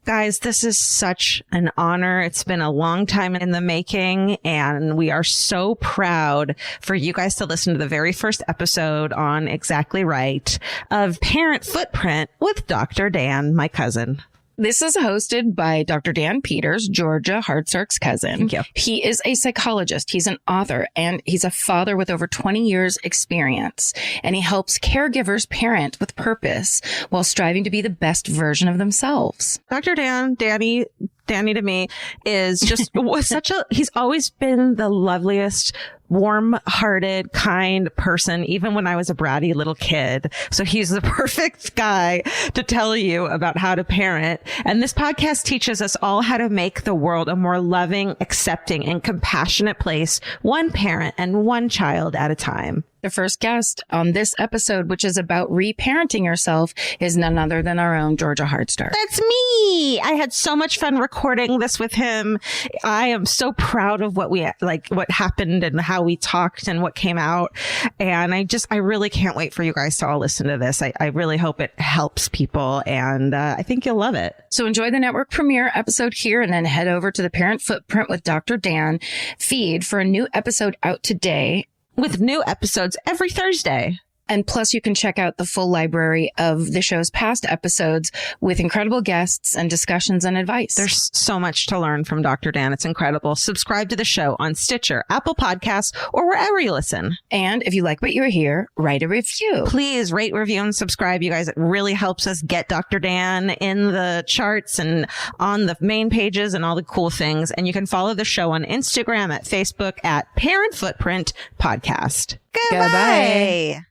Guys, this is such an honor. It's been a long time in the making, and we are so proud for you guys to listen to the very first episode on Exactly Right of Parent Footprint with Dr. Dan, my cousin. This is hosted by Dr. Dan Peters, Georgia Hardstark's cousin. Thank you. He is a psychologist. He's an author, and he's a father with over 20 years experience. And he helps caregivers parent with purpose while striving to be the best version of themselves. Dr. Danny to me is just he's always been the loveliest, warm-hearted, kind person, even when I was a bratty little kid. So he's the perfect guy to tell you about how to parent. And this podcast teaches us all how to make the world a more loving, accepting, and compassionate place, one parent and one child at a time. The first guest on this episode, which is about reparenting yourself, is none other than our own Georgia Hardstark. That's me. I had so much fun recording this with him. I am so proud of what happened and how we talked and what came out. And I really can't wait for you guys to all listen to this. I really hope it helps people, and I think you'll love it. So enjoy the network premiere episode here, and then head over to the Parent Footprint with Dr. Dan feed for a new episode out today, with new episodes every Thursday. And plus, you can check out the full library of the show's past episodes with incredible guests and discussions and advice. There's so much to learn from Dr. Dan. It's incredible. Subscribe to the show on Stitcher, Apple Podcasts, or wherever you listen. And if you like what you hear, write a review. Please rate, review, and subscribe, you guys. It really helps us get Dr. Dan in the charts and on the main pages and all the cool things. And you can follow the show on Instagram, at Facebook, at Parent Footprint Podcast. Goodbye.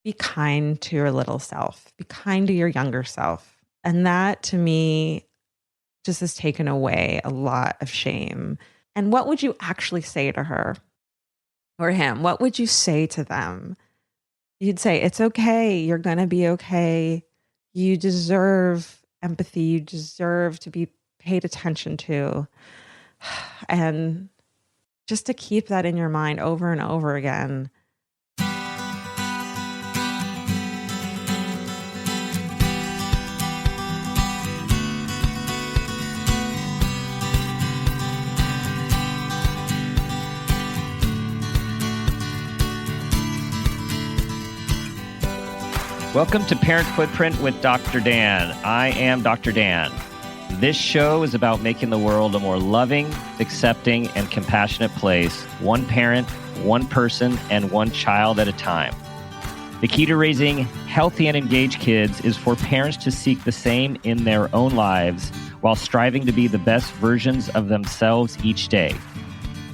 Be kind to your little self. Be kind to your younger self. And that, to me, just has taken away a lot of shame. And what would you actually say to her or him? What would you say to them? You'd say, it's okay. You're going to be okay. You deserve empathy. You deserve to be paid attention to. And just to keep that in your mind over and over again. Welcome to Parent Footprint with Dr. Dan. I am Dr. Dan. This show is about making the world a more loving, accepting, and compassionate place, one parent, one person, and one child at a time. The key to raising healthy and engaged kids is for parents to seek the same in their own lives while striving to be the best versions of themselves each day.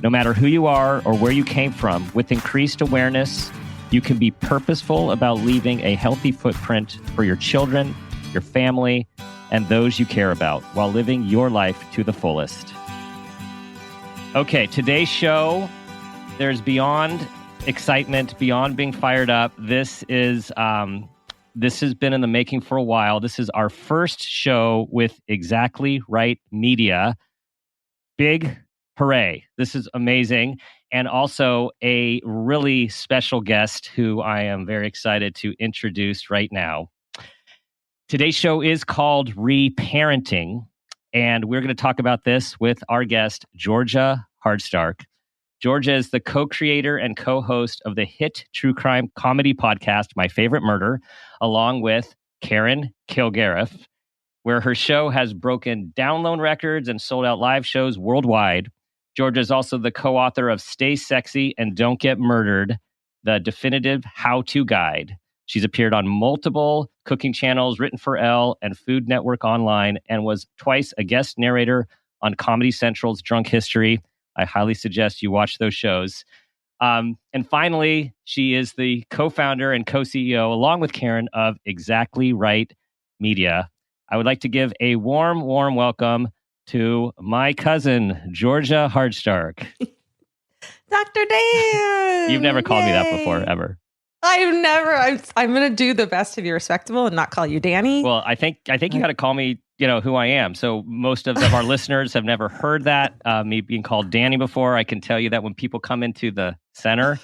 No matter who you are or where you came from, with increased awareness, you can be purposeful about leaving a healthy footprint for your children, your family, and those you care about while living your life to the fullest. Okay, today's show, there's beyond excitement, beyond being fired up. This has been in the making for a while. This is our first show with Exactly Right Media. Big hooray. This is amazing. And also a really special guest who I am very excited to introduce right now. Today's show is called Reparenting, and we're going to talk about this with our guest, Georgia Hardstark. Georgia is the co-creator and co-host of the hit true crime comedy podcast, My Favorite Murder, along with Karen Kilgariff, where her show has broken download records and sold out live shows worldwide. Georgia is also the co-author of Stay Sexy and Don't Get Murdered, the definitive how-to guide. She's appeared on multiple cooking channels, written for Elle and Food Network Online, and was twice a guest narrator on Comedy Central's Drunk History. I highly suggest you watch those shows. And finally, she is the co-founder and co-CEO, along with Karen, of Exactly Right Media. I would like to give a warm welcome to my cousin, Georgia Hardstark. Dr. Dan! You've never called me that before, ever. I'm going to do the best to be respectable and not call you Danny. Well, I think you got to call me, who I am. So most of our listeners have never heard that, me being called Danny before. I can tell you that when people come into the center,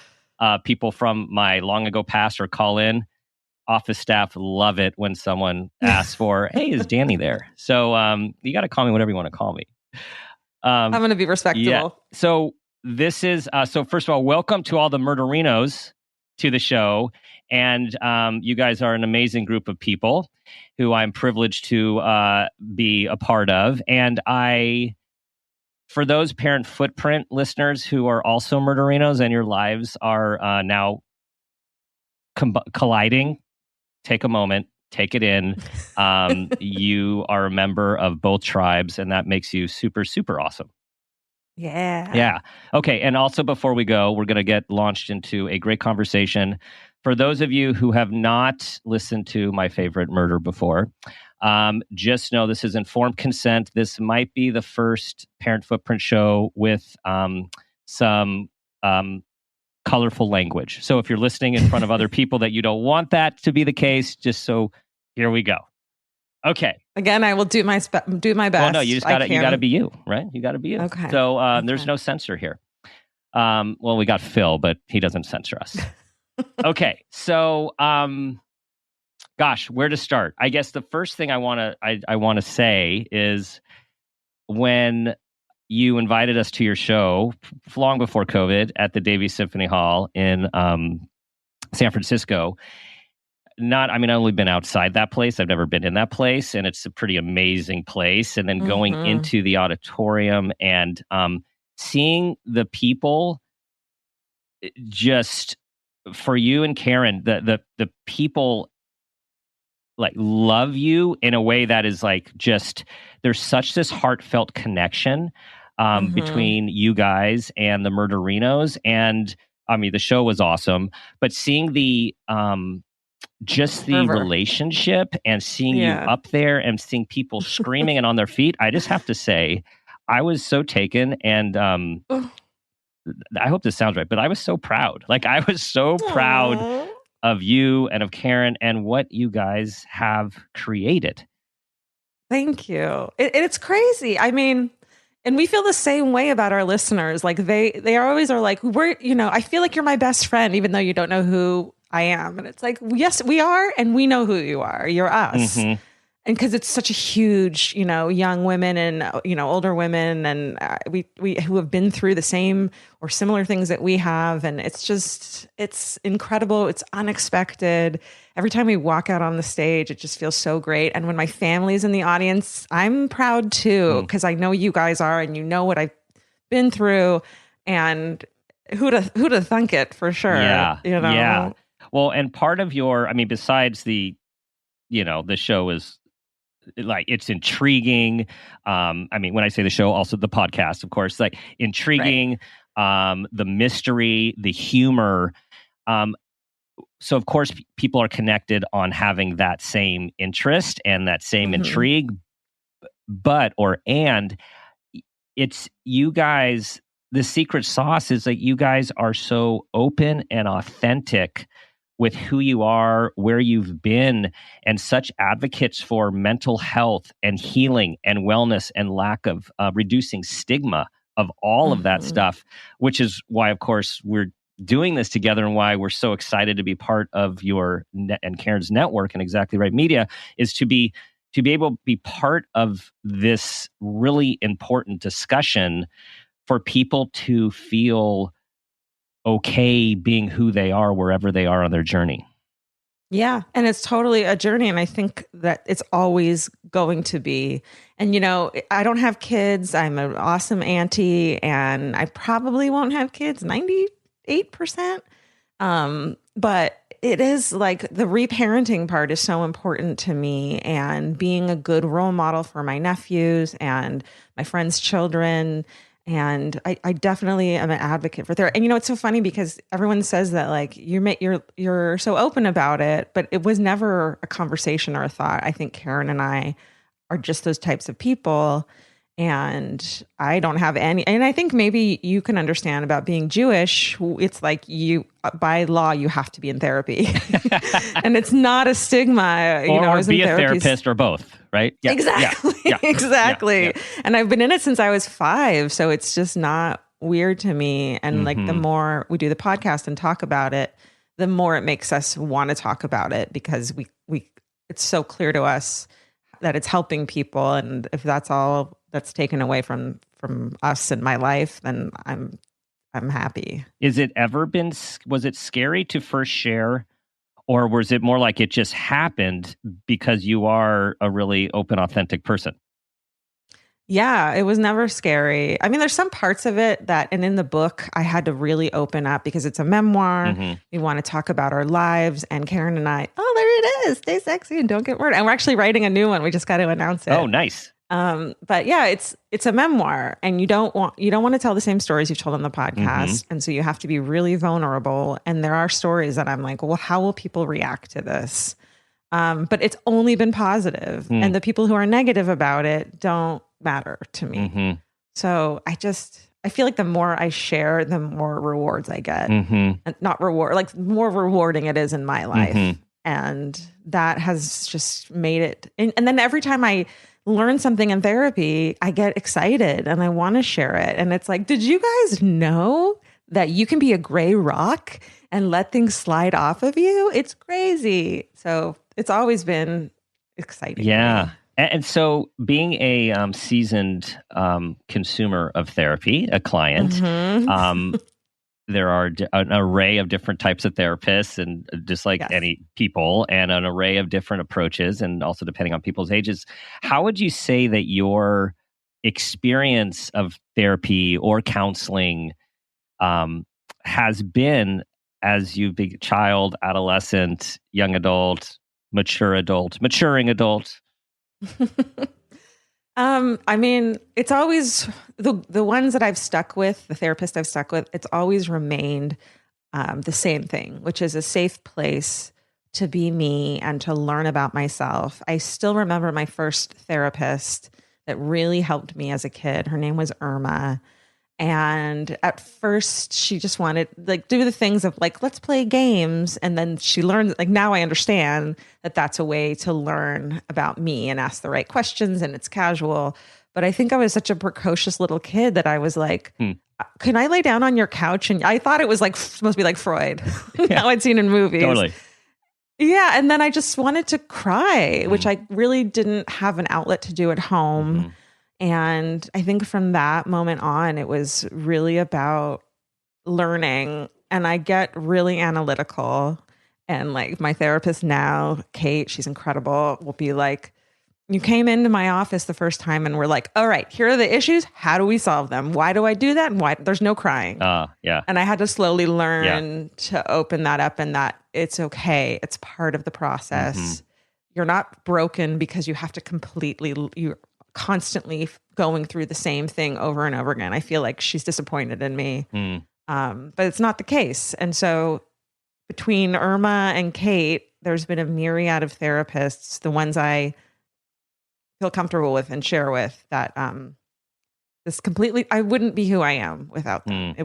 people from my long ago past or call in, office staff love it when someone asks for, hey, is Danny there? So you got to call me whatever you want to call me. I'm going to be respectable. Yeah. So this is, so first of all, welcome to all the murderinos to the show. And you guys are an amazing group of people who I'm privileged to be a part of. And for those Parent Footprint listeners who are also murderinos and your lives are now colliding, take a moment, take it in. You are a member of both tribes, and that makes you super, super awesome. Yeah. Yeah. Okay. And also before we go, we're going to get launched into a great conversation. For those of you who have not listened to my favorite murder before, just know this is informed consent. This might be the first Parent Footprint show with some colorful language. So if you're listening in front of other people that you don't want that to be the case, just so here we go. Okay. Again, I will do my best. Well, no, you got to be you, right? You got to be you. Okay. So there's no censor here. Well, we got Phil, but he doesn't censor us. Okay. So, gosh, where to start? I guess the first thing I want to say is when you invited us to your show long before COVID at the Davies Symphony Hall in San Francisco. I've only been outside that place. I've never been in that place, and it's a pretty amazing place. And then going into the auditorium and seeing the people, just for you and Karen, the people like love you in a way that is like just there's such this heartfelt connection between you guys and the Murderinos. And the show was awesome, but seeing the just the relationship and seeing you up there and seeing people screaming and on their feet, I just have to say, I was so taken. And I hope this sounds right, but I was so proud. Like, I was so proud of you and of Karen and what you guys have created. Thank you. It's crazy. And we feel the same way about our listeners. Like they always are like, I feel like you're my best friend, even though you don't know who I am. And it's like, yes, we are. And we know who you are. You're us. Mm-hmm. And because it's such a huge, young women and, older women and we who have been through the same or similar things that we have. And it's incredible. It's unexpected. Every time we walk out on the stage, it just feels so great. And when my family's in the audience, I'm proud too, because I know you guys are, and you know what I've been through, and who'd have thunk it, for sure. Yeah. Yeah. Well, and part of your, besides the show is, like, it's intriguing. When I say the show, also the podcast, of course, like intriguing, right. The mystery, the humor. So of course people are connected on having that same interest and that same intrigue, and it's you guys, the secret sauce is that you guys are so open and authentic with who you are, where you've been, and such advocates for mental health and healing and wellness and lack of reducing stigma of all of that stuff, which is why, of course, we're doing this together and why we're so excited to be part of your and Karen's network and Exactly Right Media is to be able to be part of this really important discussion for people to feel okay being who they are wherever they are on their journey. Yeah. And it's totally a journey. And I think that it's always going to be. And, I don't have kids. I'm an awesome auntie, and I probably won't have kids 98%. But it is like the reparenting part is so important to me, and being a good role model for my nephews and my friends' children. And I definitely am an advocate for therapy. And it's so funny because everyone says that, like, you're so open about it, but it was never a conversation or a thought. I think Karen and I are just those types of people, and I don't have any. And I think maybe you can understand about being Jewish. It's like by law, you have to be in therapy, and it's not a stigma. Or be a therapist, or both. Right? Yeah. Exactly. Yeah. Exactly. Yeah. And I've been in it since I was 5. So it's just not weird to me. And like the more we do the podcast and talk about it, the more it makes us want to talk about it, because it's so clear to us that it's helping people. And if that's all that's taken away from us in my life, then I'm happy. Was it scary to first share, or was it more like it just happened because you are a really open, authentic person? Yeah, it was never scary. I mean, there's some parts of it and in the book, I had to really open up because it's a memoir. Mm-hmm. We want to talk about our lives. And Karen and I, there it is. Stay sexy and don't get murdered. And we're actually writing a new one. We just got to announce it. Oh, nice. But yeah, it's a memoir, and you don't want to tell the same stories you've told on the podcast. Mm-hmm. And so you have to be really vulnerable. And there are stories that I'm like, well, how will people react to this? But it's only been positive. And the people who are negative about it don't matter to me. Mm-hmm. So I feel like the more I share, the more rewards I get. Mm-hmm. And not reward, like more rewarding it is in my life. Mm-hmm. And that has just made it. And then every time I learn something in therapy, I get excited and I want to share it. And it's like, did you guys know that you can be a gray rock and let things slide off of you? It's crazy. So it's always been exciting. Yeah. And so being a seasoned consumer of therapy, a client, there are an array of different types of therapists, and just like any people, and an array of different approaches, and also depending on people's ages. How would you say that your experience of therapy or counseling has been as you've been child, adolescent, young adult, maturing adult? I mean, it's always the ones that I've stuck with, the therapist I've stuck with, it's always remained the same thing, which is a safe place to be me and to learn about myself. I still remember my first therapist that really helped me as a kid. Her name was Irma. And at first she just wanted do the things of let's play games. And then she learned, now I understand that that's a way to learn about me and ask the right questions, and it's casual. But I think I was such a precocious little kid that I was like, can I lay down on your couch? And I thought it was supposed to be like Freud, how I'd seen in movies. Totally. Yeah. And then I just wanted to cry, which I really didn't have an outlet to do at home. Mm-hmm. And I think from that moment on, it was really about learning. And I get really analytical. And my therapist now, Kate, she's incredible, will be like, you came into my office the first time and we're like, all right, here are the issues. How do we solve them? Why do I do that? And why there's no crying. Yeah. And I had to slowly learn to open that up, and that it's okay. It's part of the process. Mm-hmm. You're not broken because you have to you're constantly going through the same thing over and over again. I feel like she's disappointed in me. But it's not the case. And so between Irma and Kate, there's been a myriad of therapists, the ones I feel comfortable with and share with, that I wouldn't be who I am without them.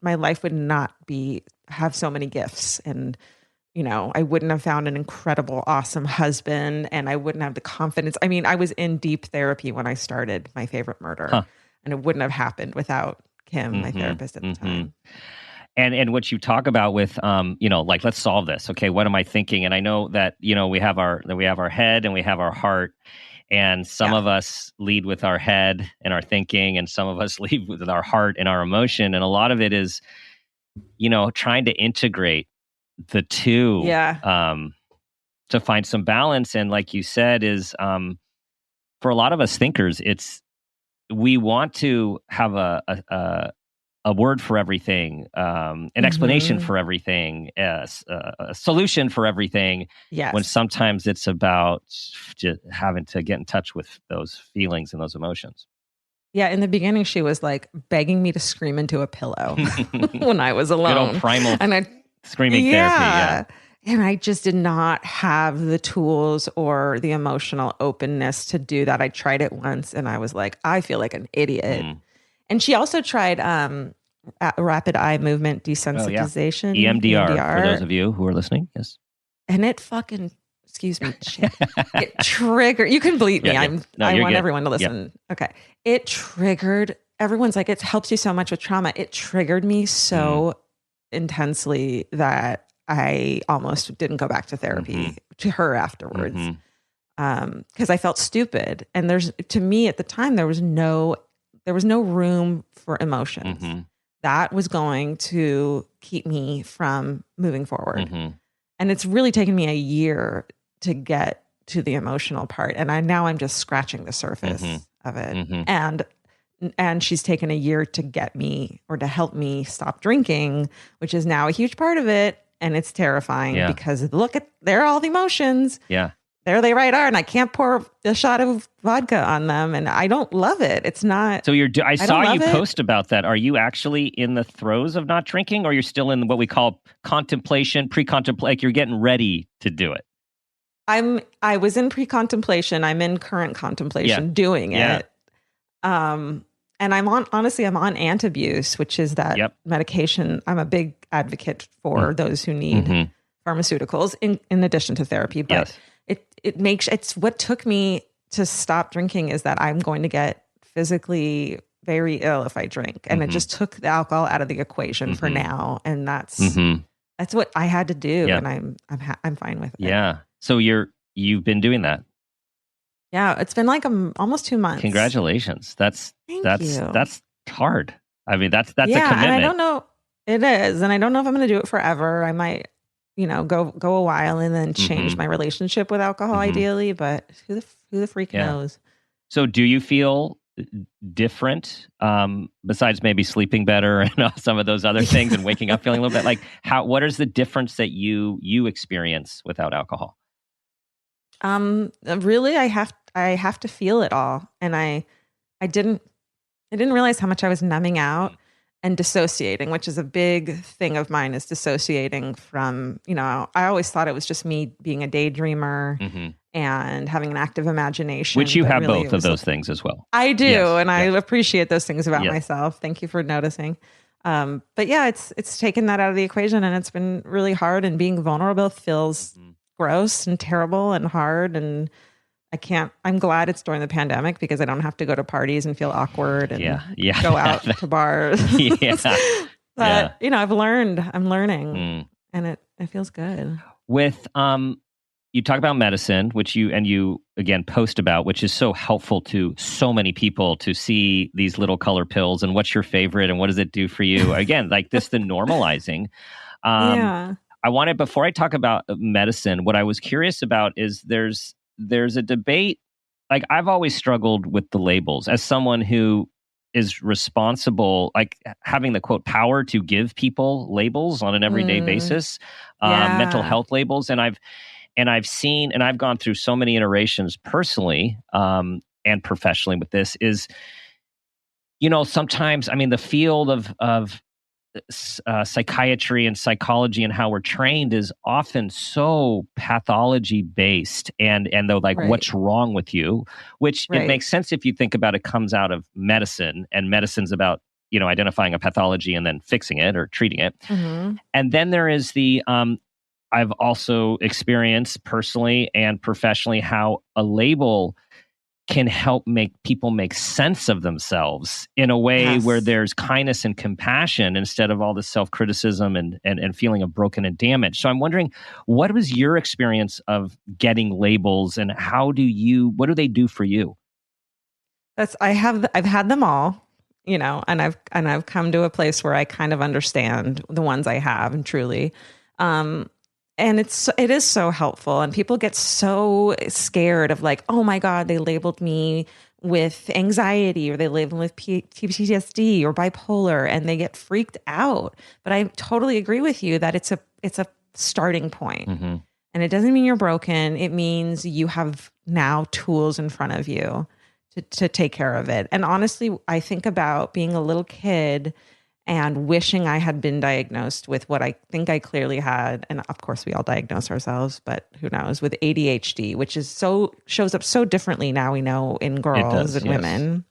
My life would not have so many gifts, and I wouldn't have found an incredible, awesome husband, and I wouldn't have the confidence. I mean, I was in deep therapy when I started My Favorite Murder, and it wouldn't have happened without Kim, my therapist at the time. And what you talk about with, let's solve this. Okay, what am I thinking? And I know that we have our head and we have our heart, and some of us lead with our head and our thinking, and some of us lead with our heart and our emotion, and a lot of it is, trying to integrate the two to find some balance. And like you said, is for a lot of us thinkers, we want to have a word for everything, an explanation for everything, a solution for everything. Yes. When sometimes it's about just having to get in touch with those feelings and those emotions. Yeah, in the beginning, she was begging me to scream into a pillow when I was alone. Good old primal screaming therapy. Yeah. And I just did not have the tools or the emotional openness to do that. I tried it once and I was like, I feel like an idiot. And she also tried rapid eye movement desensitization. EMDR, for those of you who are listening. Yes. And it fucking, excuse me, it triggered. You can bleep me. I want everyone to listen. Yeah. Okay. It triggered. Everyone's like, it helps you so much with trauma. It triggered me so intensely that I almost didn't go back to therapy to her afterwards. Because I felt stupid. And to me at the time, there was no room for emotions. That was going to keep me from moving forward. And it's really taken me a year to get to the emotional part. And I'm just scratching the surface of it. And she's taken a year to get me or to help me stop drinking, which is now a huge part of it. And it's terrifying because there are all the emotions. Yeah. There they right are. And I can't pour a shot of vodka on them. And I don't love it. It's not. So I saw you post about that. Are you actually in the throes of not drinking, or you're still in what we call contemplation, pre-contemplation, like you're getting ready to do it? I was in pre-contemplation. I'm in current contemplation doing it. And I'm on antabuse, which is that medication. I'm a big advocate for those who need pharmaceuticals in addition to therapy. But it's what took me to stop drinking is that I'm going to get physically very ill if I drink. And it just took the alcohol out of the equation for now. And that's what I had to do. And I'm fine with it. Yeah. So you've been doing that. Yeah, it's been like almost 2 months. Congratulations. That's hard. I mean, that's a commitment. And I don't know. It is, and I don't know if I'm going to do it forever. I might, go a while and then change my relationship with alcohol, ideally. But who the freak knows? So, do you feel different besides maybe sleeping better and some of those other things, and waking up feeling a little bit like what is the difference that you experience without alcohol? Really, I have to feel it all. And I didn't realize how much I was numbing out and dissociating, which is a big thing of mine, is dissociating from, I always thought it was just me being a daydreamer and having an active imagination. Which you have really both of those things as well. I do. Yes, and I appreciate those things about myself. Thank you for noticing. But yeah, it's taken that out of the equation, and it's been really hard, and being vulnerable feels gross and terrible and hard. And I'm glad it's during the pandemic because I don't have to go to parties and feel awkward and go out to bars. But I'm learning and it feels good. With, you talk about medicine, which you again post about, which is so helpful to so many people to see these little color pills and what's your favorite and what does it do for you? Again, like the normalizing. I wanted, before I talk about medicine, what I was curious about is there's a debate. Like, I've always struggled with the labels as someone who is responsible, like having the quote power to give people labels on an everyday basis, mental health labels. And I've seen, and I've gone through so many iterations personally and professionally with this is, sometimes, I mean, the field of psychiatry and psychology and how we're trained is often so pathology based and though what's wrong with you, which it makes sense if you think about it, comes out of medicine, and medicine's about identifying a pathology and then fixing it or treating it. And then there is the I've also experienced personally and professionally how a label can help make people make sense of themselves in a way where there's kindness and compassion instead of all this self-criticism and feeling of broken and damaged. So I'm wondering, what was your experience of getting labels, and what do they do for you? I've had them all, and I've come to a place where I kind of understand the ones I have, and truly. And it is so helpful, and people get so scared of like, oh my God, they labeled me with anxiety, or they labeled me with PTSD or bipolar, and they get freaked out. But I totally agree with you that it's a starting point. And it doesn't mean you're broken. It means you have now tools in front of you to take care of it. And honestly, I think about being a little kid and wishing I had been diagnosed with what I think I clearly had. And of course we all diagnose ourselves, but who knows, with ADHD, which shows up so differently now, we know, in girls and women.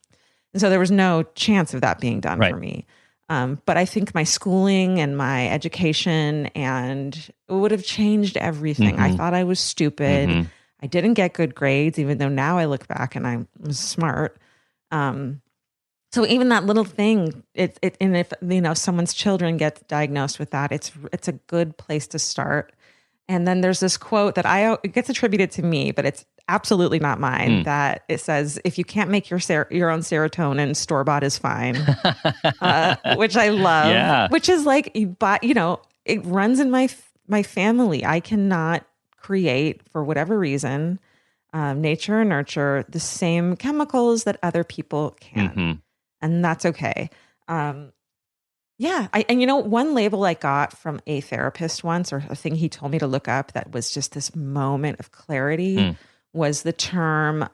And so there was no chance of that being done for me. But I think my schooling and my education and it would have changed everything. I thought I was stupid. I didn't get good grades, even though now I look back and I was smart. So even that little thing, and if, someone's children get diagnosed with that, it's a good place to start. And then there's this quote that it gets attributed to me, but it's absolutely not mine, that it says, if you can't make your own serotonin, store-bought is fine, which I love, Yeah. which is like, it runs in my family. I cannot create, for whatever reason, nature and nurture the same chemicals that other people can. Mm-hmm. And that's okay. Yeah. One label I got from a therapist once, or a thing he told me to look up that was just this moment of clarity, was the term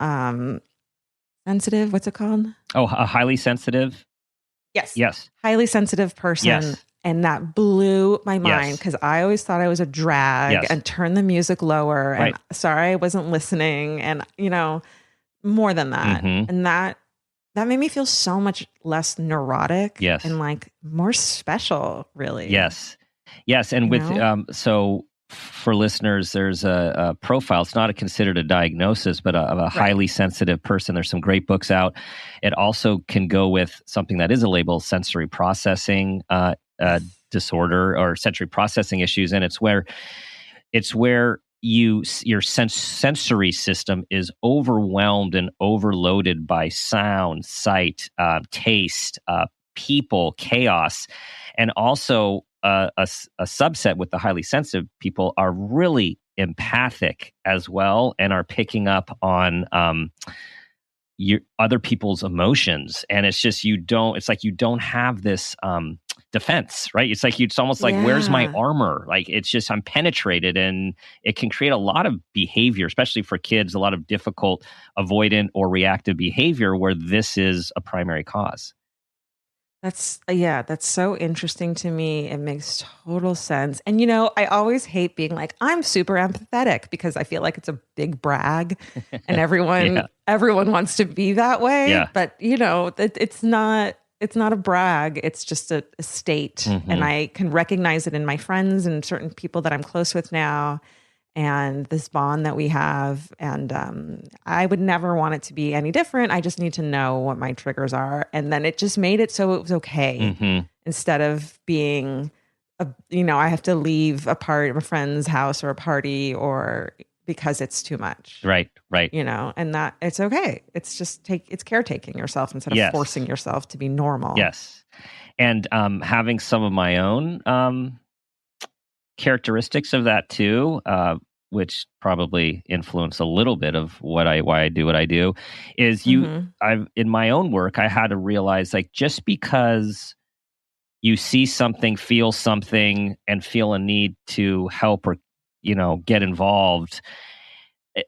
sensitive. What's it called? Oh, a highly sensitive? Yes. Highly sensitive person. Yes. And that blew my mind because I always thought I was a drag and turn the music lower. Right. And sorry, I wasn't listening. And, more than that. Mm-hmm. And that made me feel so much less neurotic. Yes. And like more special, really. Yes. And with, so for listeners, there's a profile. It's not considered a diagnosis, but a highly sensitive person. There's some great books out. It also can go with something that is a label, sensory processing disorder or sensory processing issues. And it's where your sensory system is overwhelmed and overloaded by sound, sight, taste, people, chaos, and also a subset with the highly sensitive people are really empathic as well and are picking up on other people's emotions. And it's just it's like you don't have this defense, right? It's almost like, where's my armor? Like, it's just, I'm penetrated, and it can create a lot of behavior, especially for kids, a lot of difficult avoidant or reactive behavior where this is a primary cause. That's so interesting to me. It makes total sense. And, I always hate being like, I'm super empathetic, because I feel like it's a big brag and everyone wants to be that way. Yeah. But, it's not a brag. It's just a state. Mm-hmm. And I can recognize it in my friends and certain people that I'm close with now, and this bond that we have. And I would never want it to be any different. I just need to know what my triggers are. And then it just made it so it was okay, instead of being, I have to leave a friend's house or a party or because it's too much. Right. And that it's okay. It's just it's caretaking yourself instead of forcing yourself to be normal. Yes. And having some of my own characteristics of that too, which probably influence a little bit of why I do what I do, is I've in my own work, I had to realize, like, just because you see something, feel something, and feel a need to help or get involved,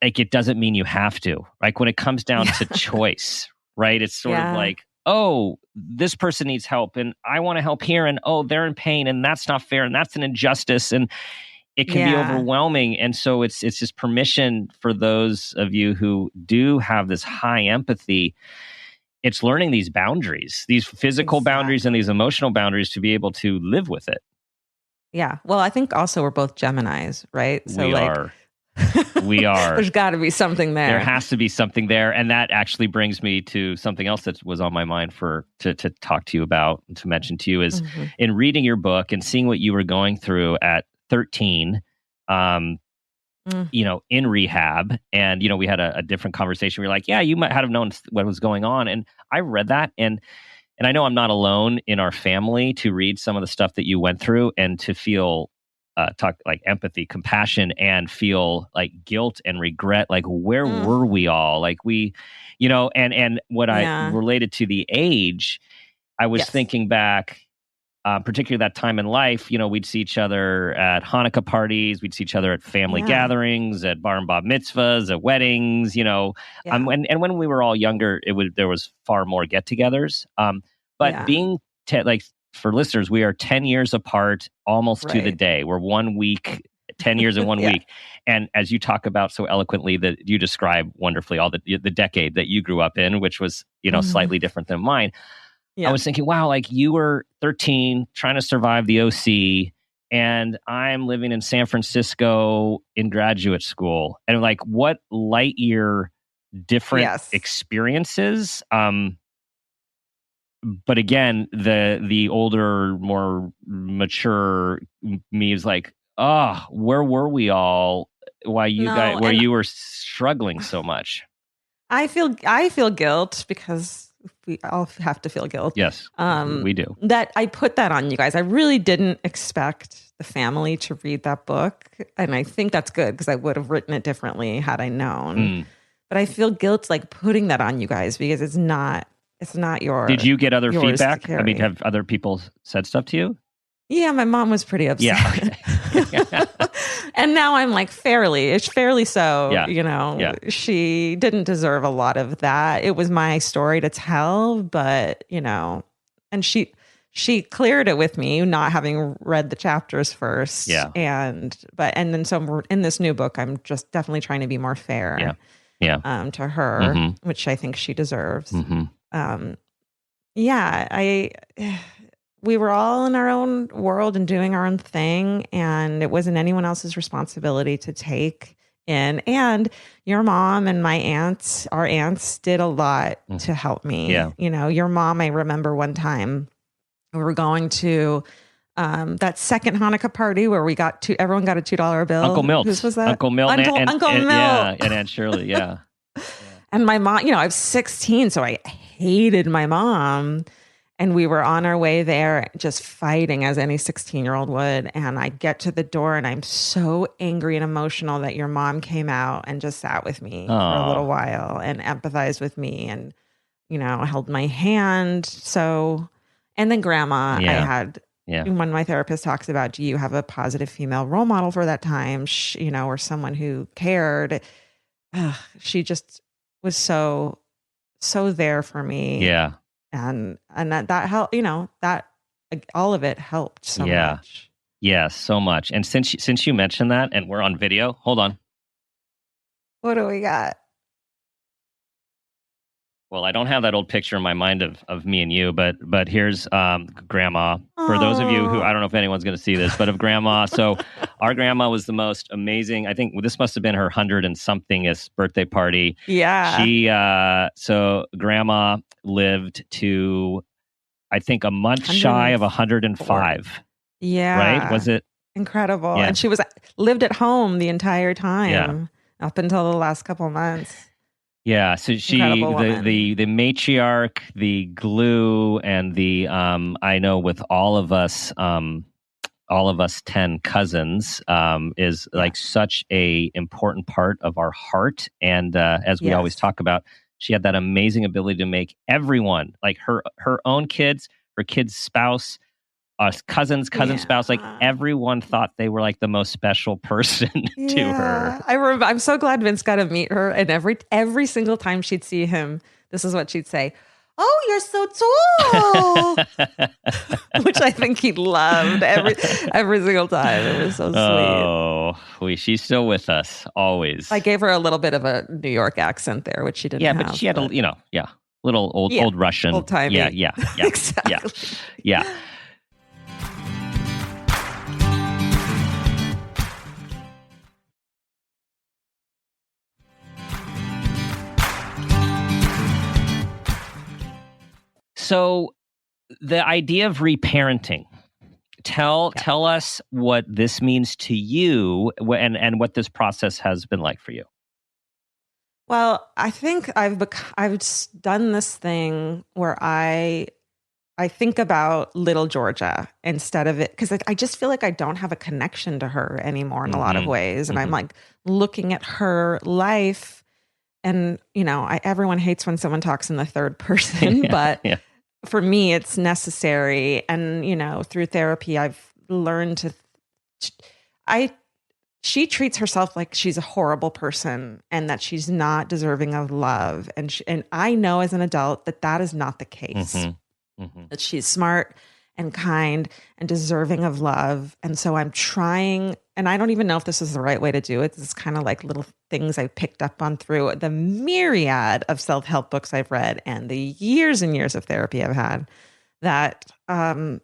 like, it doesn't mean you have to. Like, when it comes down to choice, right? It's sort of like, oh, this person needs help and I want to help here, and oh, they're in pain and that's not fair and that's an injustice, and it can be overwhelming. And so it's just permission for those of you who do have this high empathy. It's learning these boundaries, these physical boundaries and these emotional boundaries, to be able to live with it. Yeah. Well, I think also we're both Geminis, right? So We are. There's got to be something there. There has to be something there. And that actually brings me to something else that was on my mind to talk to you about, and to mention to you, is in reading your book and seeing what you were going through at 13, in rehab. And, we had a different conversation. We were like, yeah, you might have known what was going on. And I read that, and I know I'm not alone in our family to read some of the stuff that you went through and to feel talk like empathy, compassion, and feel like guilt and regret. Like, where were we all? Like, we, and what I related to the age, I was thinking back, particularly that time in life, we'd see each other at Hanukkah parties, we'd see each other at family gatherings, at bar and bat mitzvahs, at weddings, and when we were all younger, there was far more get-togethers. But being for listeners, we are 10 years apart, almost to the day. We're 1 week, 10 years in 1 week. And as you talk about so eloquently, that you describe wonderfully all the decade that you grew up in, which was, slightly different than mine. I was thinking, wow, like, you were 13 trying to survive the OC, and I'm living in San Francisco in graduate school. And like, what light year different experiences. but again, the older, more mature me is like, oh, where were we all? Why you guys? Where you were struggling so much? I feel guilt because we all have to feel guilt. Yes, we do. That I put that on you guys. I really didn't expect the family to read that book, and I think that's good because I would have written it differently had I known. But I feel guilt like putting that on you guys because it's not your. Did you get other feedback? I mean, have other people said stuff to you? Yeah, my mom was pretty upset. Yeah. Okay. And now I'm like fairly so, Yeah. She didn't deserve a lot of that. It was my story to tell, but, and she cleared it with me, not having read the chapters first. Yeah. And then so in this new book, I'm just definitely trying to be more fair. Yeah. To her, which I think she deserves. We were all in our own world and doing our own thing, and it wasn't anyone else's responsibility to take in. And your mom and our aunts did a lot to help me. Yeah. Your mom, I remember one time we were going to that second Hanukkah party where everyone got a $2 bill. Uncle Milt. Whose was that? Uncle Milt. Uncle Milt. Yeah, and Aunt Shirley, yeah. And my mom, I was 16, so I hated my mom. And we were on our way there just fighting as any 16-year-old would. And I get to the door and I'm so angry and emotional that your mom came out and just sat with me for a little while and empathized with me and, held my hand. So, and then grandma, I had, when my therapist talks about, do you have a positive female role model for that time, or someone who cared? She just was so there for me. Yeah. And that helped, that all of it helped so much. Yeah, so much. And since you mentioned that, and we're on video, hold on. What do we got? Well, I don't have that old picture in my mind of me and you, but here's Grandma. For those of you who, I don't know if anyone's going to see this, but of Grandma. So our grandma was the most amazing. I think this must have been her 100-and-somethingest birthday party. Yeah. So Grandma lived to, I think, a month shy of 105. Yeah. Right? Was it? Incredible. Yeah. And she lived at home the entire time up until the last couple of months. Yeah, so she, the matriarch, the glue, and the I know with all of us 10 cousins, is like such a important part of our heart. And as we always talk about, she had that amazing ability to make everyone, like her own kids, her kid's spouse, cousin spouse, like everyone thought they were like the most special person to her. I'm so glad Vince got to meet her, and every single time she'd see him, this is what she'd say: "Oh, you're so tall," which I think he loved every single time. It was so sweet. Oh, she's still with us always. I gave her a little bit of a New York accent there, which she didn't have. But she had little old Russian, old timey. Yeah, exactly. Yeah. So the idea of reparenting, tell us what this means to you and what this process has been like for you. Well, I think I've done this thing where I think about little Georgia instead of it, because I just feel like I don't have a connection to her anymore in a lot of ways. And I'm like looking at her life, and everyone hates when someone talks in the third person, but for me, it's necessary. And, through therapy, I've learned she treats herself like she's a horrible person and that she's not deserving of love. And I know as an adult that is not the case, that she's smart and kind and deserving of love. And so I'm trying, and I don't even know if this is the right way to do it. It's kind of like little things I picked up on through the myriad of self-help books I've read and the years and years of therapy I've had, that I'm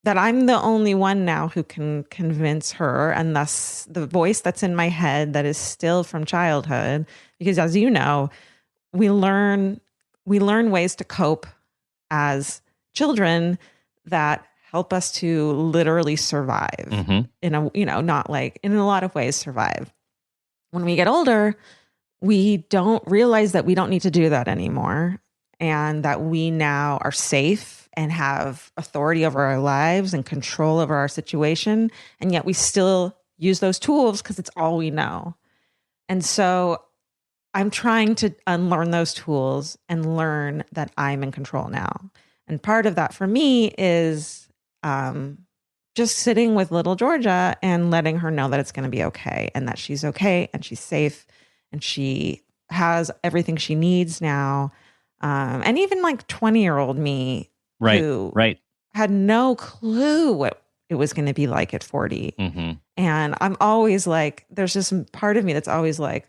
the only one now who can convince her, and thus the voice that's in my head that is still from childhood, because as you know, we learn ways to cope as children that help us to literally survive in a, not like in a lot of ways survive. When we get older, we don't realize that we don't need to do that anymore, and that we now are safe and have authority over our lives and control over our situation. And yet we still use those tools because it's all we know. And so I'm trying to unlearn those tools and learn that I'm in control now. And part of that for me is just sitting with little Georgia and letting her know that it's going to be okay, and that she's okay and she's safe and she has everything she needs now. And even like 20-year-old me who had no clue what it was going to be like at 40. And I'm always like, there's this part of me that's always like,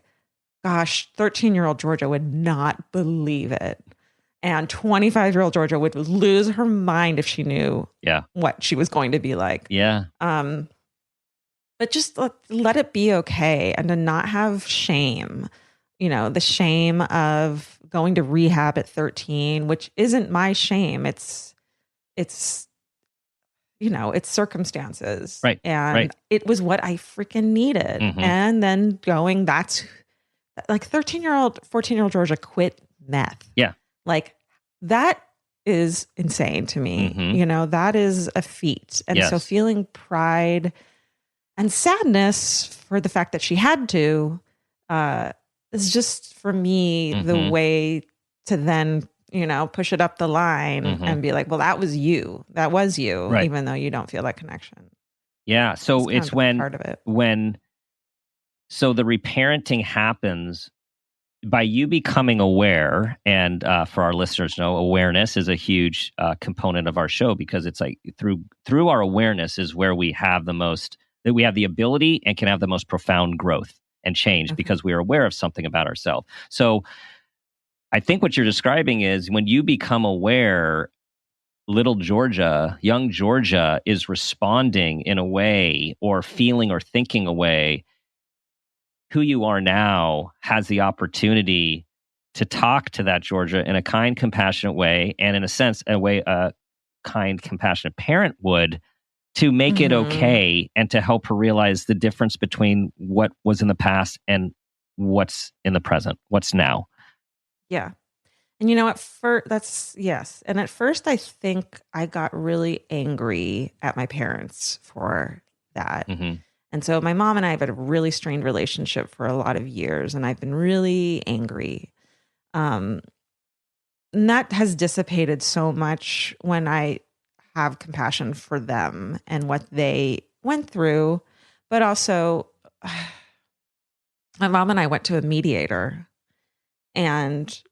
gosh, 13-year-old Georgia would not believe it. And 25-year-old Georgia would lose her mind if she knew what she was going to be like. But just let it be okay, and to not have shame. The shame of going to rehab at 13, which isn't my shame. It's circumstances. And it was what I freaking needed. And then that's like 13-year-old, 14-year-old Georgia quit meth. Like that is insane to me. That is a feat. And so feeling pride and sadness for the fact that she had to, is just for me the way to then, push it up the line and be like, well, that was you, even though you don't feel that connection. So it's when, part of it. So the reparenting happens by you becoming aware. And for our listeners, awareness is a huge component of our show, because it's like through our awareness is where we have the ability and can have the most profound growth and change, because we are aware of something about ourselves. So I think what you're describing is when you become aware, little Georgia, young Georgia is responding in a way, or feeling or thinking a way. Who you are now has the opportunity to talk to that Georgia in a kind, compassionate way, and in a sense, a way a kind, compassionate parent would, to make it okay and to help her realize the difference between what was in the past and what's in the present, what's now. Yeah. And at first, And at first I think I got really angry at my parents for that. And so my mom and I have had a really strained relationship for a lot of years, and I've been really angry. And that has dissipated so much when I have compassion for them and what they went through. But also, my mom and I went to a mediator, and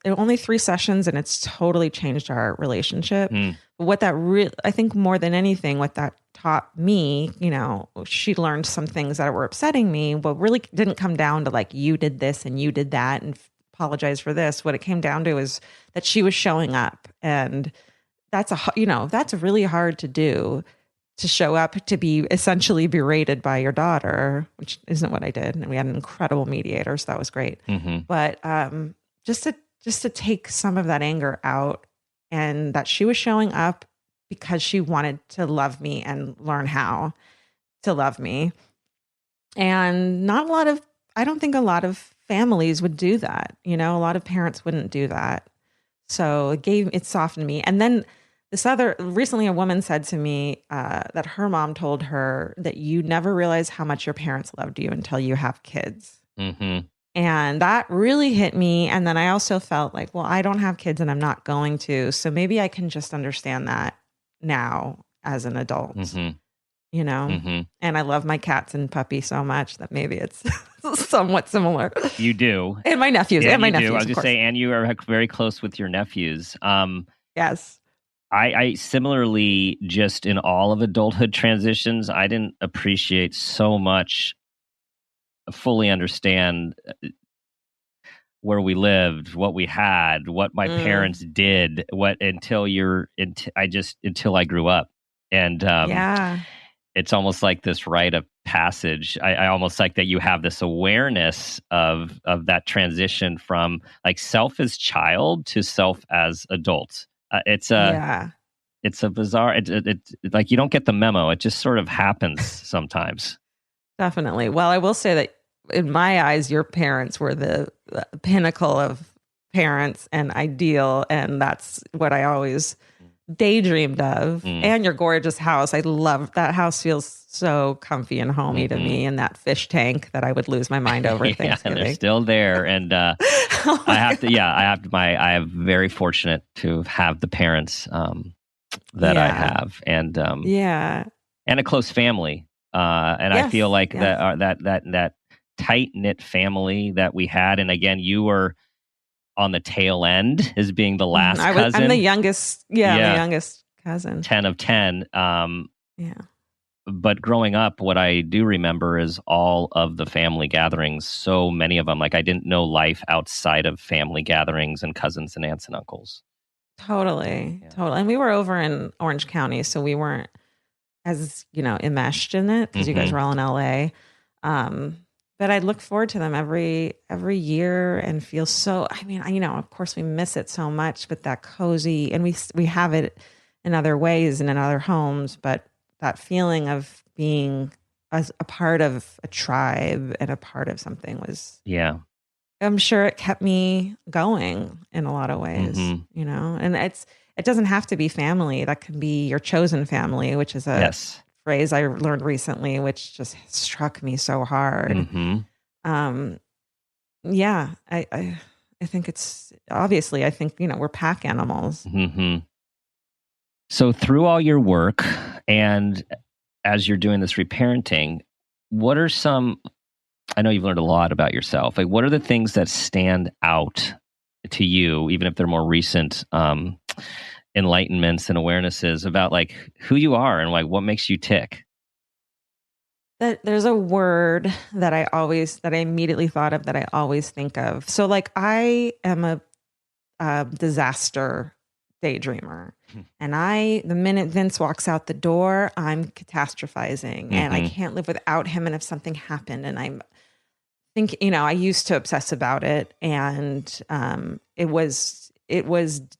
only 3 sessions, and it's totally changed our relationship. What that I think more than anything, what that taught me, she learned some things that were upsetting me, but really didn't come down to like, you did this and you did that and apologize for this. What it came down to is that she was showing up, and that's really hard to do, to show up to be essentially berated by your daughter, which isn't what I did. And we had an incredible mediator, so that was great. But just to take some of that anger out, and that she was showing up because she wanted to love me and learn how to love me. And I don't think a lot of families would do that. A lot of parents wouldn't do that. So it softened me. And then recently a woman said to me that her mom told her that you never realize how much your parents loved you until you have kids. And that really hit me. And then I also felt like, well, I don't have kids and I'm not going to. So maybe I can just understand that now as an adult, And I love my cats and puppy so much that maybe it's somewhat similar. You do. And my nephews. Yeah, and my you nephews. do. I was going to say, and you are very close with your nephews. Yes. I similarly, just in all of adulthood transitions, I didn't appreciate so much, fully understand where we lived, what we had, what my parents did, until I grew up. And it's almost like this rite of passage. I almost like that you have this awareness of that transition from like self as child to self as adult. It's it's a bizarre, like you don't get the memo. It just sort of happens sometimes. Definitely. Well, I will say that in my eyes, your parents were the pinnacle of parents and ideal. And that's what I always daydreamed of. And your gorgeous house. I love that house. Feels so comfy and homey to me. And that fish tank that I would lose my mind over at Thanksgiving. They're still there. And I am very fortunate to have the parents that I have. And and a close family. And I feel like that tight-knit family that we had. And again, you were on the tail end as being the last cousin. I'm the youngest. The youngest cousin. 10 of 10. But growing up, what I do remember is all of the family gatherings, so many of them. Like I didn't know life outside of family gatherings and cousins and aunts and uncles. Totally. And we were over in Orange County, so we weren't as, enmeshed in it because you guys were all in LA. But I look forward to them every year and feel so, of course we miss it so much, but that cozy, and we have it in other ways and in other homes, but that feeling of being as a part of a tribe and a part of something was, I'm sure it kept me going in a lot of ways, and it doesn't have to be family. That can be your chosen family, which is a phrase I learned recently, which just struck me so hard. I think it's obviously, we're pack animals. So through all your work and as you're doing this reparenting, what are I know you've learned a lot about yourself. Like, what are the things that stand out to you, even if they're more recent enlightenments and awarenesses about like who you are and like what makes you tick? There's a word that I immediately thought of that I always think of. So like I am a disaster daydreamer. And the minute Vince walks out the door, I'm catastrophizing and I can't live without him. And if something happened and I used to obsess about it and it was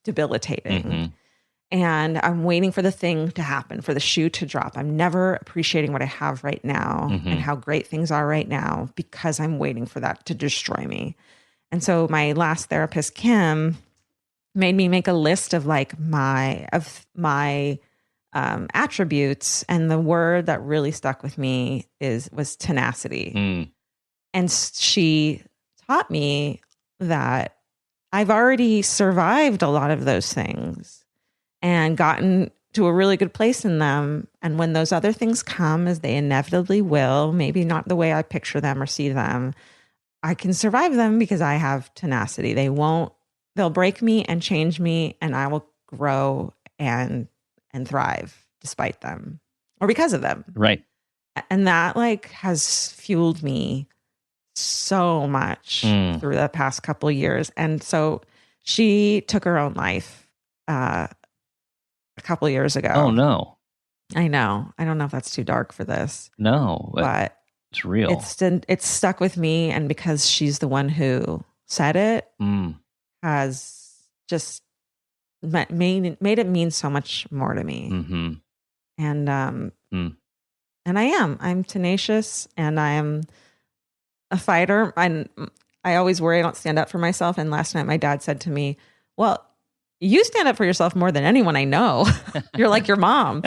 debilitating. And I'm waiting for the thing to happen, for the shoe to drop. I'm never appreciating what I have right now and how great things are right now because I'm waiting for that to destroy me. And so my last therapist, Kim, made me make a list of like my attributes. And the word that really stuck with me was tenacity. And she taught me that I've already survived a lot of those things and gotten to a really good place in them. And when those other things come, as they inevitably will, maybe not the way I picture them or see them, I can survive them because I have tenacity. They'll break me and change me, and I will grow and thrive despite them or because of them. Right. And that like has fueled me so much through the past couple of years. And so she took her own life a couple of years ago. Oh no. I know. I don't know if that's too dark for this. No, but it's real. It's stuck with me, and because she's the one who said it, has just made it mean so much more to me. And and I'm tenacious, and I am a fighter. I always worry I don't stand up for myself. And last night my dad said to me, "Well, you stand up for yourself more than anyone I know. You're like your mom."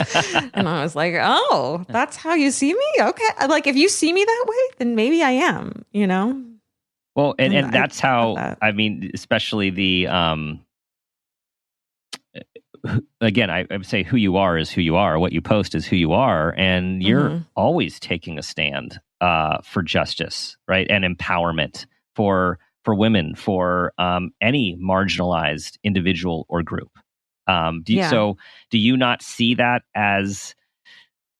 And I was like, "Oh, that's how you see me? Okay. Like if you see me that way, then maybe I am, Well, and that's how, I mean, especially the, again, I would say who you are is who you are. What you post is who you are. And you're always taking a stand for justice, right? And empowerment for women, for any marginalized individual or group. So do you not see that as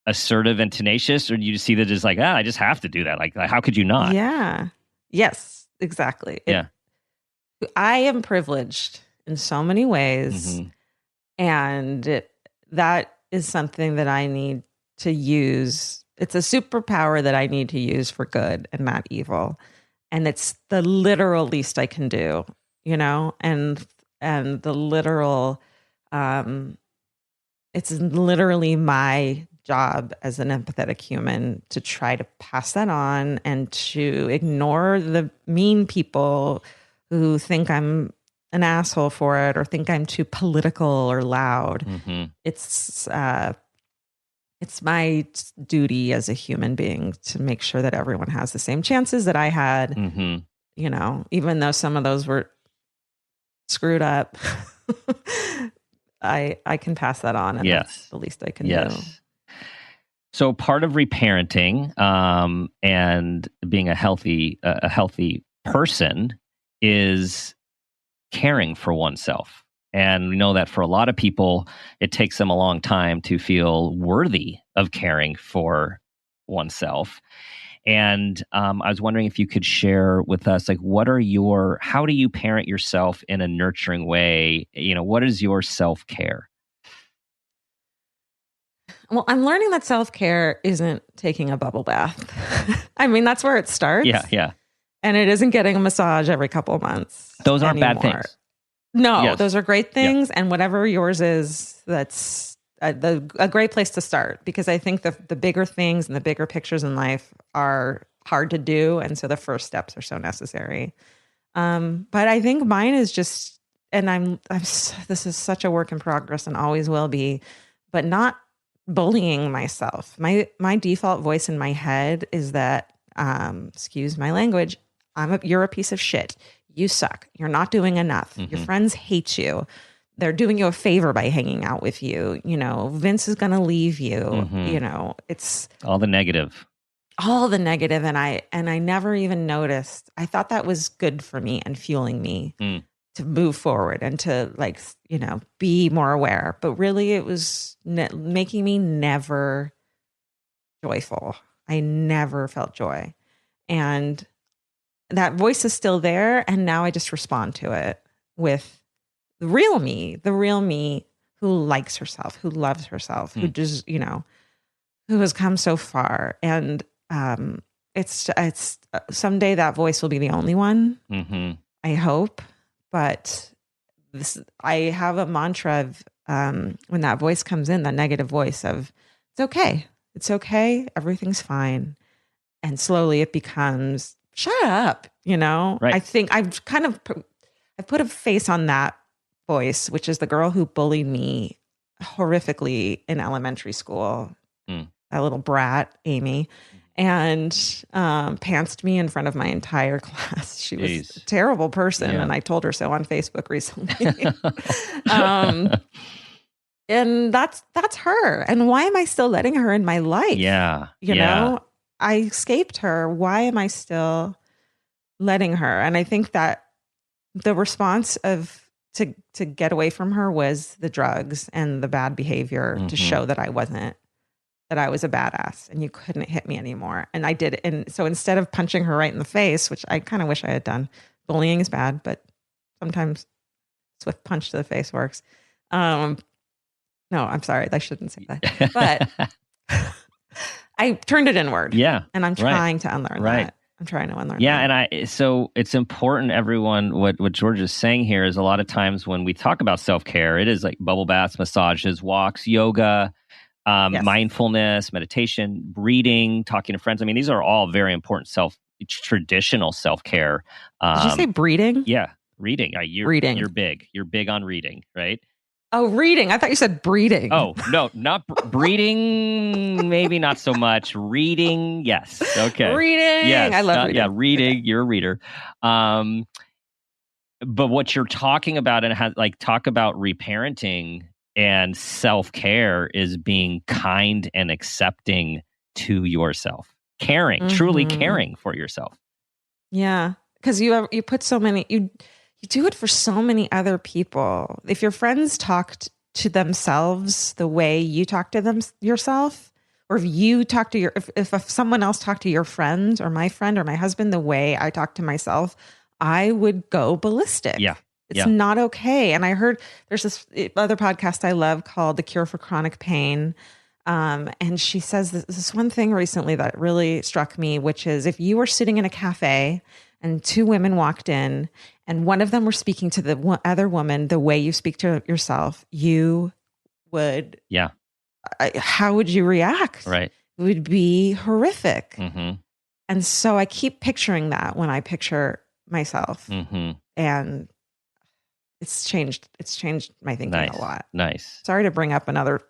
assertive and tenacious, or do you see that as like, I just have to do that? Like how could you not? Yeah. Yes, exactly. I am privileged in so many ways. And that is something that I need to use. It's a superpower that I need to use for good and not evil. And it's the literal least I can do, and the literal, it's literally my job as an empathetic human to try to pass that on and to ignore the mean people who think I'm an asshole for it or think I'm too political or loud. It's my duty as a human being to make sure that everyone has the same chances that I had, you know, even though some of those were screwed up. I can pass that on, and that's the least I can do. So part of reparenting and being a healthy person is caring for oneself. And we know that for a lot of people, it takes them a long time to feel worthy of caring for oneself. And I was wondering if you could share with us, like, how do you parent yourself in a nurturing way? You know, what is your self-care? Well, I'm learning that self-care isn't taking a bubble bath. I mean, that's where it starts. Yeah. And it isn't getting a massage every couple of months. Those aren't bad things. No, those are great things. And whatever yours is, that's a great place to start, because I think the bigger things and the bigger pictures in life are hard to do. And so the first steps are so necessary. But I think mine is just, and this is such a work in progress and always will be, but not bullying myself. My default voice in my head is that, excuse my language, you're a piece of shit. You suck. You're not doing enough. Your friends hate you. They're doing you a favor by hanging out with you. You know, Vince is going to leave you. You know, it's all the negative. And I never even noticed. I thought that was good for me and fueling me to move forward and to, like, you know, be more aware. But really it was making me never joyful. I never felt joy. And that voice is still there. And now I just respond to it with the real me who likes herself, who loves herself, who just, you know, who has come so far. And it's someday that voice will be the only one. I hope. But I have a mantra of when that voice comes in, that negative voice of, it's okay, everything's fine. And slowly it becomes, shut up, you know? Right. I think I've put a face on that voice, which is the girl who bullied me horrifically in elementary school, that little brat, Amy, and pantsed me in front of my entire class. She was a terrible person, and I told her so on Facebook recently. And that's her. And why am I still letting her in my life? You know, I escaped her. Why am I still letting her? And I think that the response to get away from her was the drugs and the bad behavior to show that I was a badass and you couldn't hit me anymore. And I did. And so instead of punching her right in the face, which I kind of wish I had done, bullying is bad, but sometimes swift punch to the face works. No, I'm sorry. I shouldn't say that. But I turned it inward. Yeah. And I'm trying to unlearn that. I'm trying to unlearn that. And so it's important, everyone, what Georgia's saying here is a lot of times when we talk about self-care, it is like bubble baths, massages, walks, yoga, mindfulness, meditation, reading, talking to friends. I mean, these are all very important traditional self-care. Did you say breeding? Yeah. Reading. Reading. You're big. You're big on reading, right? Oh, reading. I thought you said breeding. Oh, no, not breeding. Maybe not so much. Reading. Yes. Okay. Reading. Yes. I love reading. Yeah. Reading. Okay. You're a reader. But what you're talking about talk about reparenting and self-care is being kind and accepting to yourself, caring, truly caring for yourself. Yeah. Because you put so many, you do it for so many other people. If your friends talked to themselves the way you talk to them yourself, or if you talk to if someone else talked to your friend or my husband the way I talk to myself, I would go ballistic. Yeah. It's not okay. And I heard there's this other podcast I love called The Cure for Chronic Pain. And she says this one thing recently that really struck me, which is if you were sitting in a cafe and two women walked in and one of them were speaking to the other woman the way you speak to yourself, you would, Yeah. how would you react? Right. It would be horrific. Mm-hmm. And so I keep picturing that when I picture myself. Mm-hmm. And it's changed my thinking Nice. a lot. Nice. Sorry to bring up another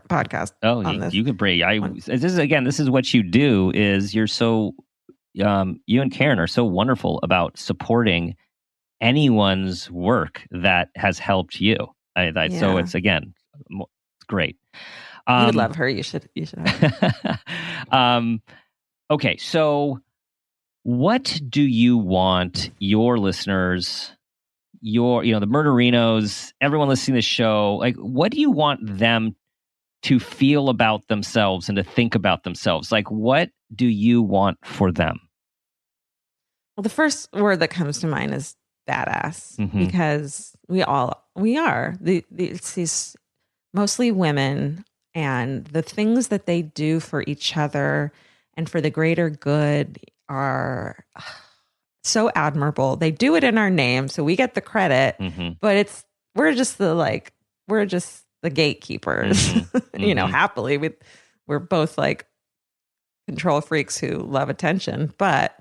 podcast. Oh, on this. you could bring. This is what you do. Is you're so you and Karen are so wonderful about supporting anyone's work that has helped you. So it's great. You would love her. You should have her. Okay, so what do you want your listeners, the Murderinos, everyone listening to this show, like, what do you want them to feel about themselves and to think about themselves? Like, what do you want for them? Well, the first word that comes to mind is badass, Mm-hmm. because we are it's these mostly women, and the things that they do for each other and for the greater good are so admirable. They do it in our name, so we get the credit, Mm-hmm. but we're just the gatekeepers. Mm-hmm. Happily we're both like control freaks who love attention. But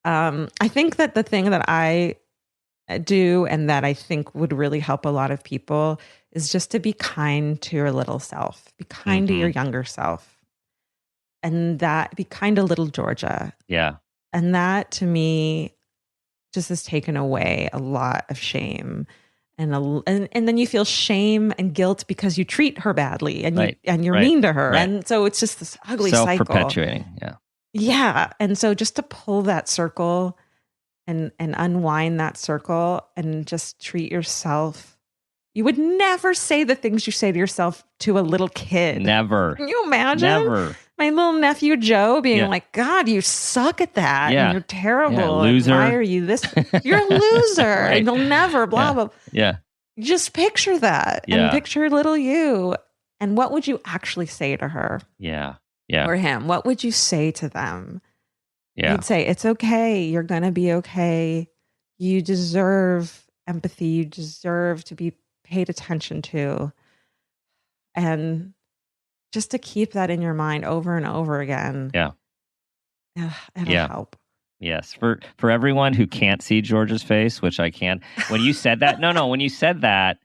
I think that the thing that I do and that I think would really help a lot of people is just to be kind to your little self, be kind to your younger self, and that be kind to little Georgia. Yeah. And that to me just has taken away a lot of shame. And then you feel shame and guilt because you treat her badly and you're mean to her. Right. And so it's just this ugly cycle. Self-perpetuating. Yeah. Yeah. And so just to pull that circle and unwind that circle and just treat yourself. You would never say the things you say to yourself to a little kid. Never. Can you imagine? Never. My little nephew Joe being like, God, you suck at that. Yeah. And you're terrible. Yeah, loser. And why are you this? You're a loser. Right. And you'll never blah, blah. Yeah. Just picture that and picture little you. And what would you actually say to her? Yeah. Yeah. Or him? What would you say to them? Yeah. You'd say, it's okay. You're going to be okay. You deserve empathy. You deserve to be paid attention to. And just to keep that in your mind over and over again. Yeah. It'll help. Yes. For everyone who can't see Georgia's face, which I can, when you said that, when you said that,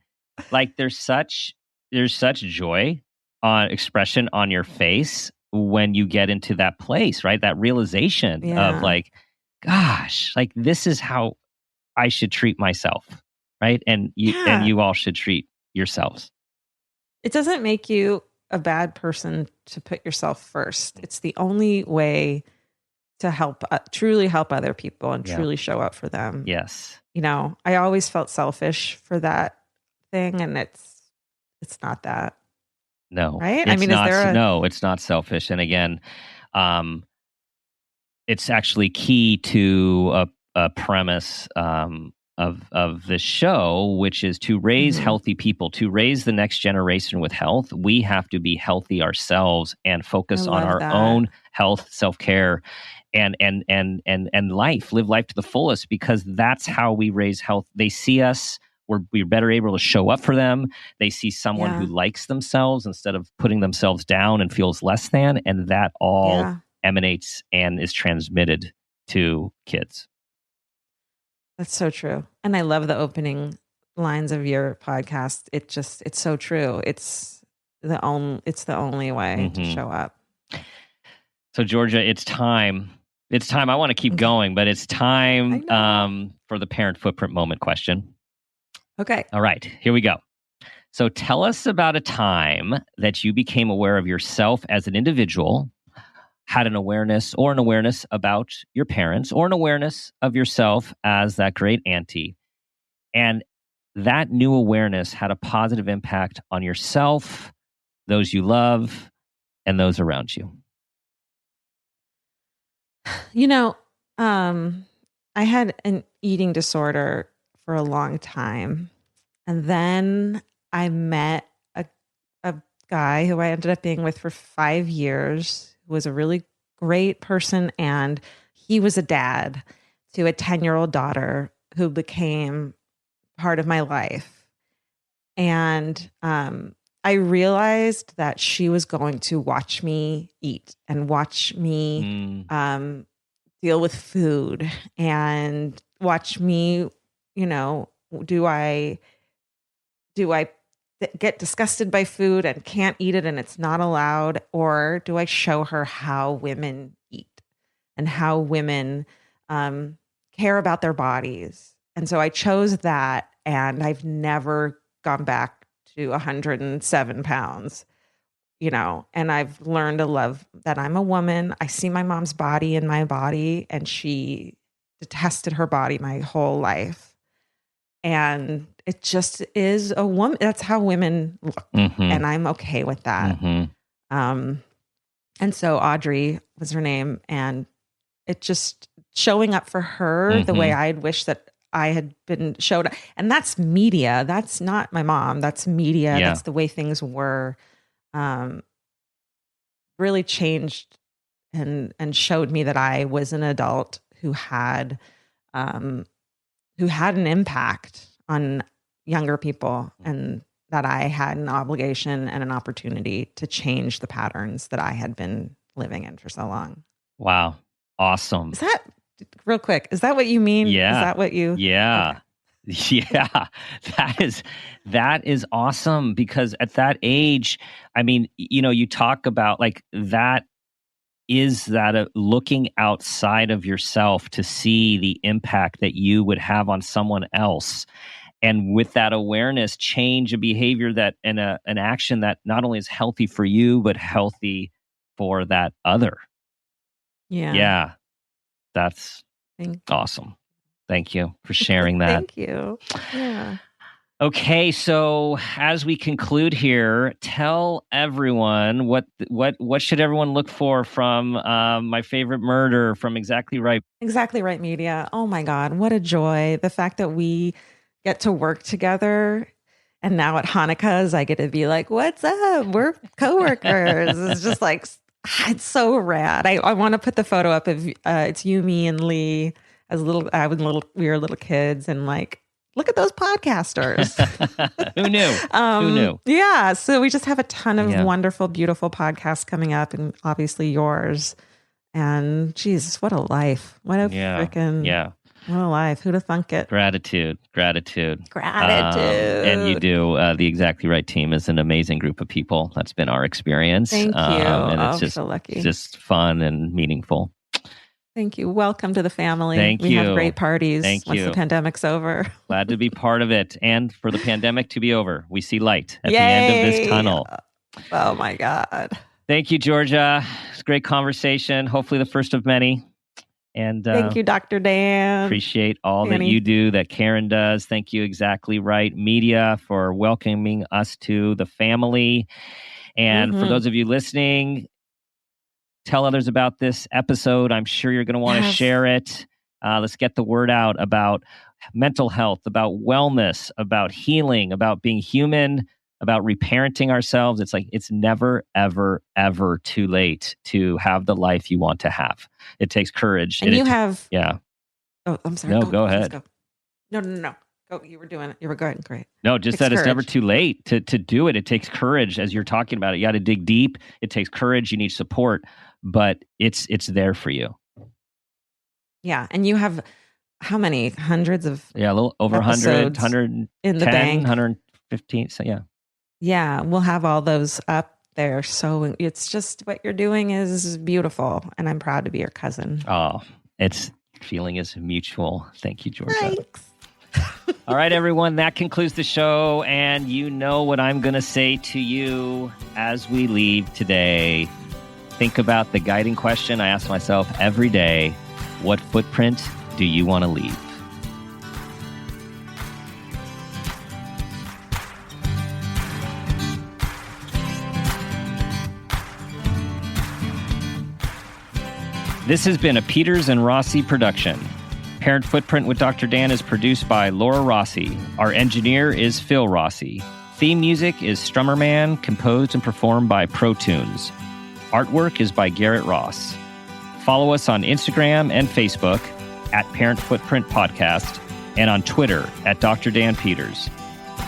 like there's such joy on expression on your face when you get into that place, right? That realization of like, gosh, like this is how I should treat myself, right? And you all should treat yourselves. It doesn't make you a bad person to put yourself first. It's the only way to truly help other people and truly show up for them. Yes. I always felt selfish for that thing, and it's not that. No. Right? It's not selfish. And again, it's actually key to a premise of this show, which is to raise healthy people, to raise the next generation with health. We have to be healthy ourselves and focus on our own health, self-care, and live life to the fullest, because that's how we raise health. They see us, we're better able to show up for them. They see someone who likes themselves instead of putting themselves down and feels less than, and that all emanates and is transmitted to kids. That's so true. And I love the opening lines of your podcast. It's so true. It's the only way to show up. So Georgia, it's time. I want to keep going, but it's time for the parent footprint moment question. Okay. All right, here we go. So tell us about a time that you became aware of yourself as an individual, had an awareness about your parents, or an awareness of yourself as that great auntie. And that new awareness had a positive impact on yourself, those you love, and those around you. I had an eating disorder for a long time. And then I met a guy who I ended up being with for 5 years, who was a really great person. And he was a dad to a 10-year-old daughter who became part of my life. And I realized that she was going to watch me eat and watch me deal with food and watch me, do I get disgusted by food and can't eat it and it's not allowed? Or do I show her how women eat and how women care about their bodies? And so I chose that, and I've never gone back to 107 pounds, and I've learned to love that I'm a woman. I see my mom's body in my body, and she detested her body my whole life. And it just is a woman. That's how women look. And I'm okay with that. And so Audrey was her name, and it just showing up for her the way I'd wish that I had been showed. And that's media. That's not my mom. That's media. Yeah. That's the way things were. Really changed and showed me that I was an adult who had an impact on younger people, and that I had an obligation and an opportunity to change the patterns that I had been living in for so long. Wow. Awesome. Is that real quick? Is that what you mean? Yeah. Is that what you? Yeah. Okay. Yeah. That is awesome, because at that age, I mean, you talk about like that is that looking outside of yourself to see the impact that you would have on someone else. And with that awareness, change a behavior that and an action that not only is healthy for you, but healthy for that other. Yeah. Yeah. That's awesome. Thank you for sharing that. Thank you. Yeah. Okay, so as we conclude here, tell everyone what should everyone look for from My Favorite Murder, from Exactly Right. Exactly Right Media. Oh my God, what a joy. The fact that we get to work together. And now at Hanukkah's, I get to be like, what's up? We're coworkers. It's just like, it's so rad. I want to put the photo up of it's you, me, and Lee as we were little kids, and like, look at those podcasters. Who knew? Who knew? Yeah. So we just have a ton of wonderful, beautiful podcasts coming up, and obviously yours. And Jesus, what a life. What a freaking what a life. Who'd have thunk it? Gratitude. And And you do. The Exactly Right team is an amazing group of people. That's been our experience. Thank you. And it's just so lucky. It's just fun and meaningful. Thank you. Welcome to the family. Thank you. We have great parties Thank once you. the pandemic's over. Glad to be part of it. And for the pandemic to be over. We see light at the end of this tunnel. Oh my God. Thank you, Georgia. It's a great conversation. Hopefully the first of many. And thank you, Dr. Dan. Appreciate all that you do, that Karen does. Thank you, Exactly Right Media, for welcoming us to the family. And for those of you listening, tell others about this episode. I'm sure you're going to want to share it. Let's get the word out about mental health, about wellness, about healing, about being human, about reparenting ourselves. It's like, it's never, ever, ever too late to have the life you want to have. It takes courage. And you have... Yeah. Oh, I'm sorry. No, go ahead. Go. No. Go. You were doing it. You were going great. No, just that it's never too late to do it. It takes courage, as you're talking about it. You got to dig deep. It takes courage. You need support, but it's there for you. Yeah. And you have how many? Hundreds of a little over 100, 110, in the bank. 115. So yeah. Yeah, we'll have all those up there. So it's just, what you're doing is beautiful. And I'm proud to be your cousin. Oh, feeling is mutual. Thank you, Georgia. Thanks. All right, everyone, that concludes the show. And you know what I'm going to say to you as we leave today. Think about the guiding question I ask myself every day. What footprint do you want to leave? This has been a Peters and Rossi production. Parent Footprint with Dr. Dan is produced by Laura Rossi. Our engineer is Phil Rossi. Theme music is Strummer Man, composed and performed by Pro Tunes. Artwork is by Garrett Ross. Follow us on Instagram and Facebook at Parent Footprint Podcast, and on Twitter at Dr. Dan Peters.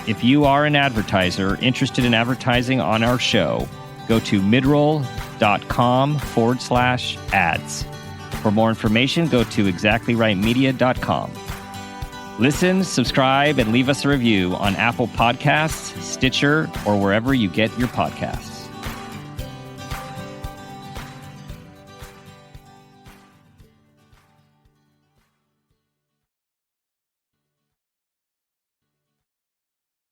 If you are an advertiser interested in advertising on our show, go to midroll.com/ads. For more information, go to exactlyrightmedia.com. Listen, subscribe, and leave us a review on Apple Podcasts, Stitcher, or wherever you get your podcasts.